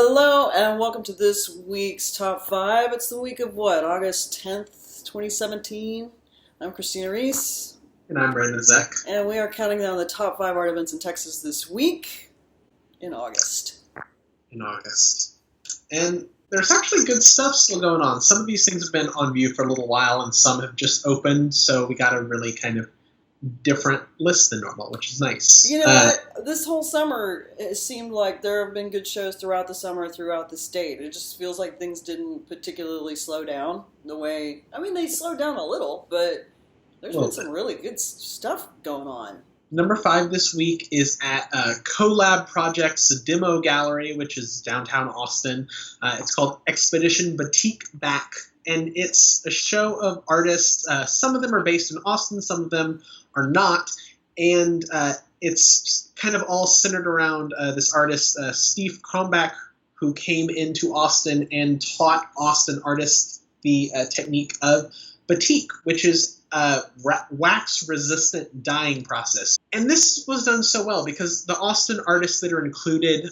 Hello and welcome to this week's Top 5. It's the week of what? August 10th, 2017. I'm Christina Rees. And I'm Zech. And we are counting down the top 5 art events in Texas this week in August. And there's actually good stuff still going on. Some of these things have been on view for a little while and some have just opened, so we got a really kind of different list than normal, which is nice. You know what? This whole summer, it seemed like there have been good shows throughout the summer throughout the state. It just feels like things didn't particularly slow down the way... I mean, they slowed down a little, but there's been some really good stuff going on. Number 5 this week is at Collab Projects Demo Gallery, which is downtown Austin. It's called Expedition Boutique Back, and it's a show of artists. Some of them are based in Austin, some of them are not, and it's kind of all centered around this artist, Steve Krombach, who came into Austin and taught Austin artists the technique of batik, which is wax-resistant dyeing process. And this was done so well because the Austin artists that are included,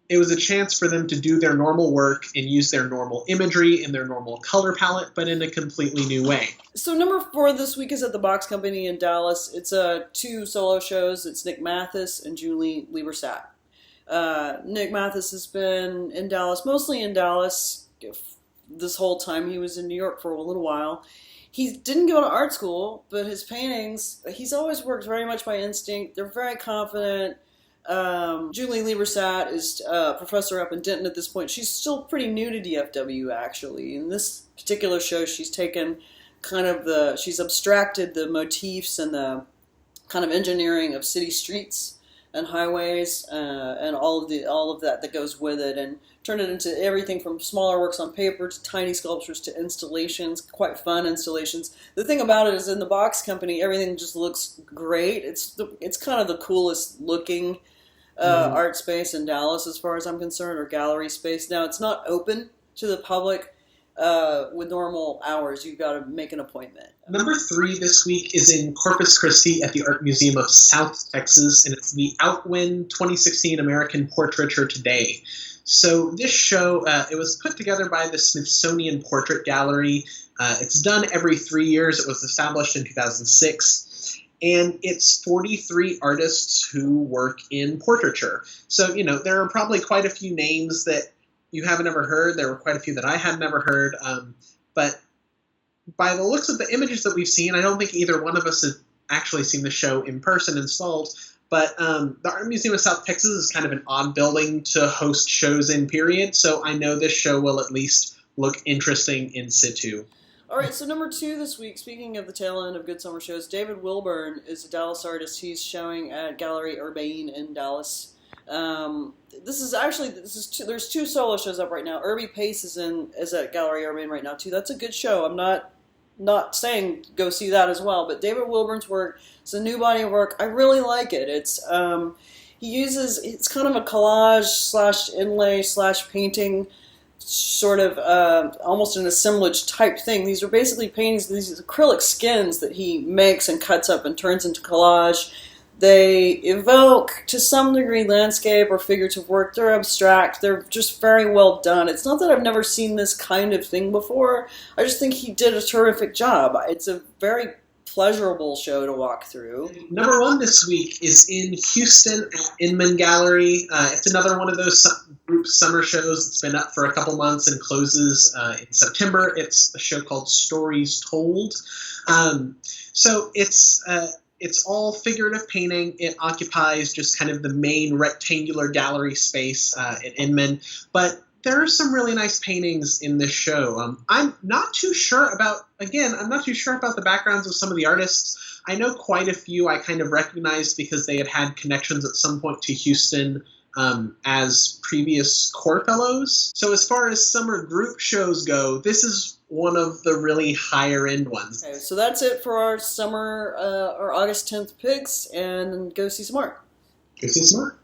it was a chance for them to do their normal work and use their normal imagery and their normal color palette, but in a completely new way. So number 4 this week is at the Box Company in Dallas. It's 2 solo shows. It's Nick Mathis and Julie Lieberstadt. Nick Mathis has been in Dallas, mostly in Dallas. This whole time he was in New York for a little while. He didn't go to art school, but his paintings, he's always worked very much by instinct. They're very confident. Julie Lieberstadt is a professor up in Denton at this point. She's still pretty new to DFW, actually. In this particular show, she's taken she's abstracted the motifs and the kind of engineering of city streets and highways and all of that goes with it, and turned it into everything from smaller works on paper to tiny sculptures to installations, quite fun installations. The thing about it is in the Box Company, everything just looks great. It's kind of the coolest looking art space in Dallas as far as I'm concerned, or gallery space. Now, it's not open to the public with normal hours. You've got to make an appointment. Number 3 this week is in Corpus Christi at the Art Museum of South Texas, and it's the Outwin 2016 American Portraiture Today. So this show, it was put together by the Smithsonian Portrait Gallery. It's done every 3 years. It was established in 2006. And it's 43 artists who work in portraiture. So, there are probably quite a few names that you haven't ever heard. There were quite a few that I had never heard. But by the looks of the images that we've seen, I don't think either one of us has actually seen the show in person installed. But the Art Museum of South Texas is kind of an odd building to host shows in, period. So I know this show will at least look interesting in situ. All right, so number 2 this week, speaking of the tail end of good summer shows, David Wilburn is a Dallas artist. He's showing at Gallery Urbane in Dallas. There's 2 solo shows up right now. Irby Pace is at Gallery Urbane right now too. That's a good show. I'm not saying go see that as well, but David Wilburn's work, it's a new body of work. I really like it. It's kind of a collage / inlay / painting, sort of almost an assemblage type thing. These are basically paintings, these acrylic skins that he makes and cuts up and turns into collage. They evoke, to some degree, landscape or figurative work. They're abstract. They're just very well done. It's not that I've never seen this kind of thing before. I just think he did a terrific job. It's a very pleasurable show to walk through. Number 1 this week is in Houston at Inman Gallery. It's another one of those group summer shows that's been up for a couple months and closes in September. It's a show called Stories Told. So it's all figurative painting. It occupies just kind of the main rectangular gallery space at Inman. But there are some really nice paintings in this show. I'm not too sure about the backgrounds of some of the artists. I know quite a few I kind of recognized because they had connections at some point to Houston as previous core fellows. So as far as summer group shows go, this is one of the really higher end ones. Okay, so that's it for our summer or August 10th picks, and go see some art. Go see some art.